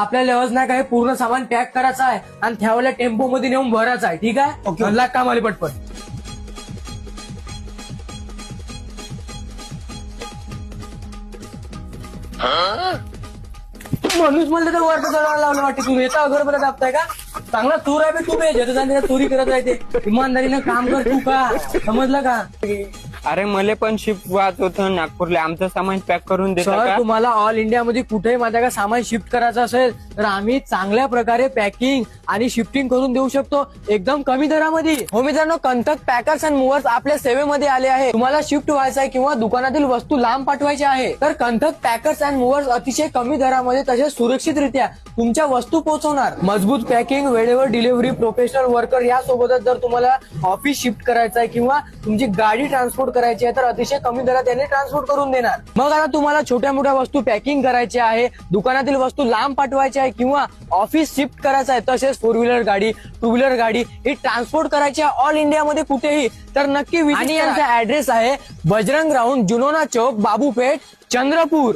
आपल्या लेवल्स नाही काय पूर्ण सामान पॅक करायचं आहे आणि ठेवायला टेम्पो मध्ये नेऊन भरायचं आहे. ठीक आहे ओके. म्हणला कामाला पटपट. माणूस म्हणलं तर वरचं चढवायला लावलं वाटते. तू येता अगरबत्ती दाबताय का? चांगला चोर आहे बे तू बे. ज्याचं जाणं चोरी करत राहते. इमानदारीनं काम कर तू का, समजलं का? अरे मले पण शिफ्ट व्हायचं होतं नागपूरला, आमचं सामान पॅक करून देता सर का? तुम्हाला ऑल इंडिया मध्ये कुठेही माझ्या का सामान शिफ्ट करायचं असेल तर आम्ही चांगल्या प्रकारे पॅकिंग आणि शिफ्टिंग करून देऊ शकतो एकदम कमी दरामध्ये. हो मित्रांनो, कंटक पॅकर्स अँड मुव्हर्स आपल्या सेवेमध्ये आले आहे. तुम्हाला शिफ्ट व्हायचं आहे किंवा दुकानातील वस्तू लांब पाठवायची आहे तर कंटक पॅकर्स अँड मुव्हर्स अतिशय कमी दरामध्ये तसेच सुरक्षितरित्या तुमच्या वस्तू पोहोचवणार. मजबूत पॅकिंग, वेळेवर डिलिव्हरी, प्रोफेशनल वर्कर यासोबतच जर तुम्हाला ऑफिस शिफ्ट करायचं आहे किंवा तुमची गाडी ट्रान्सपोर्ट करायची आहे तर अतिशय कमी दरात त्यांनी ट्रान्सपोर्ट करून देणार. मग आता तुम्हाला छोट्या मोठ्या वस्तू पॅकिंग करायची आहे, दुकानातील वस्तू लांब पाठवायची आहे किंवा ऑफिस शिफ्ट करायचं आहे, तसेच 4 व्हीलर गाडी, 2 व्हीलर गाडी ही ट्रान्सपोर्ट करायची आहे ऑल इंडिया मध्ये कुठेही तर नक्की visit करा. आणि यांचा ऍड्रेस आहे बजरंग ग्राउंड, जुनोना चौक, बाबूपेठ, चंद्रपूर.